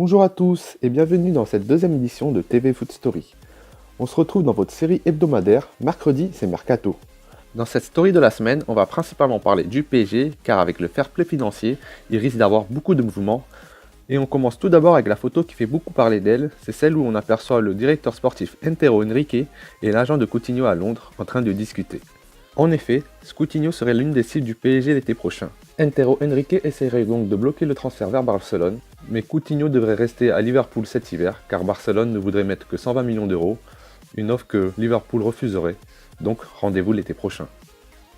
Bonjour à tous et bienvenue dans cette deuxième édition de TV Foot Story. On se retrouve dans votre série hebdomadaire, mercredi c'est Mercato. Dans cette story de la semaine, on va principalement parler du PSG car avec le fair play financier, il risque d'avoir beaucoup de mouvements. Et on commence tout d'abord avec la photo qui fait beaucoup parler d'elle, c'est celle où on aperçoit le directeur sportif Antero Henrique et l'agent de Coutinho à Londres en train de discuter. En effet, Coutinho serait l'une des cibles du PSG l'été prochain. Antero Henrique essaierait donc de bloquer le transfert vers Barcelone, mais Coutinho devrait rester à Liverpool cet hiver car Barcelone ne voudrait mettre que 120 millions d'euros, une offre que Liverpool refuserait, donc rendez-vous l'été prochain.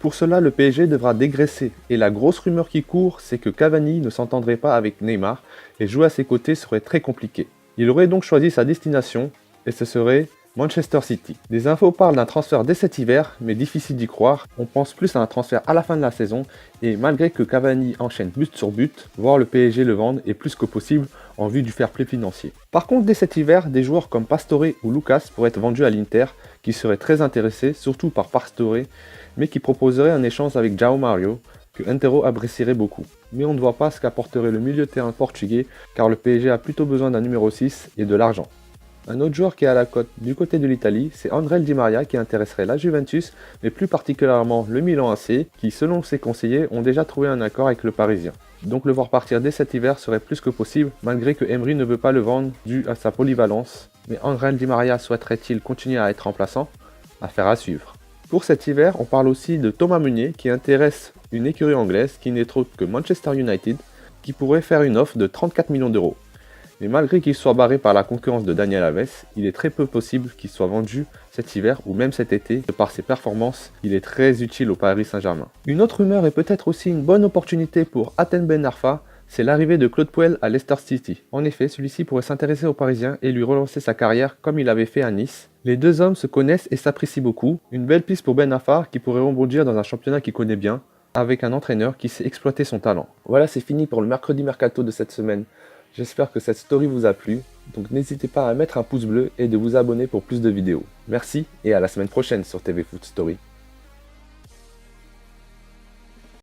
Pour cela, le PSG devra dégraisser, et la grosse rumeur qui court, c'est que Cavani ne s'entendrait pas avec Neymar, et jouer à ses côtés serait très compliqué. Il aurait donc choisi sa destination, et ce serait Manchester City. Des infos parlent d'un transfert dès cet hiver, mais difficile d'y croire. On pense plus à un transfert à la fin de la saison, et malgré que Cavani enchaîne but sur but, voir le PSG le vendre est plus que possible en vue du fair play financier. Par contre, dès cet hiver, des joueurs comme Pastore ou Lucas pourraient être vendus à l'Inter, qui seraient très intéressés, surtout par Pastore, mais qui proposerait un échange avec João Mario, que Antero apprécierait beaucoup. Mais on ne voit pas ce qu'apporterait le milieu de terrain portugais, car le PSG a plutôt besoin d'un numéro 6 et de l'argent. Un autre joueur qui est à la cote du côté de l'Italie, c'est André Di Maria qui intéresserait la Juventus, mais plus particulièrement le Milan AC, qui selon ses conseillers ont déjà trouvé un accord avec le Parisien. Donc le voir partir dès cet hiver serait plus que possible, malgré que Emery ne veut pas le vendre dû à sa polyvalence. Mais André Di Maria souhaiterait-il continuer à être remplaçant? Affaire à suivre. Pour cet hiver, on parle aussi de Thomas Meunier qui intéresse une écurie anglaise qui n'est autre que Manchester United, qui pourrait faire une offre de 34 millions d'euros. Mais malgré qu'il soit barré par la concurrence de Daniel Alves, il est très peu possible qu'il soit vendu cet hiver ou même cet été. De par ses performances, il est très utile au Paris Saint-Germain. Une autre rumeur est peut-être aussi une bonne opportunité pour Hatem Ben Arfa, c'est l'arrivée de Claude Puel à Leicester City. En effet, celui-ci pourrait s'intéresser aux Parisiens et lui relancer sa carrière comme il avait fait à Nice. Les deux hommes se connaissent et s'apprécient beaucoup. Une belle piste pour Ben Arfa qui pourrait rebondir dans un championnat qu'il connaît bien, avec un entraîneur qui sait exploiter son talent. Voilà, c'est fini pour le mercredi mercato de cette semaine. J'espère que cette story vous a plu, donc n'hésitez pas à mettre un pouce bleu et de vous abonner pour plus de vidéos. Merci et à la semaine prochaine sur TV Foot Story.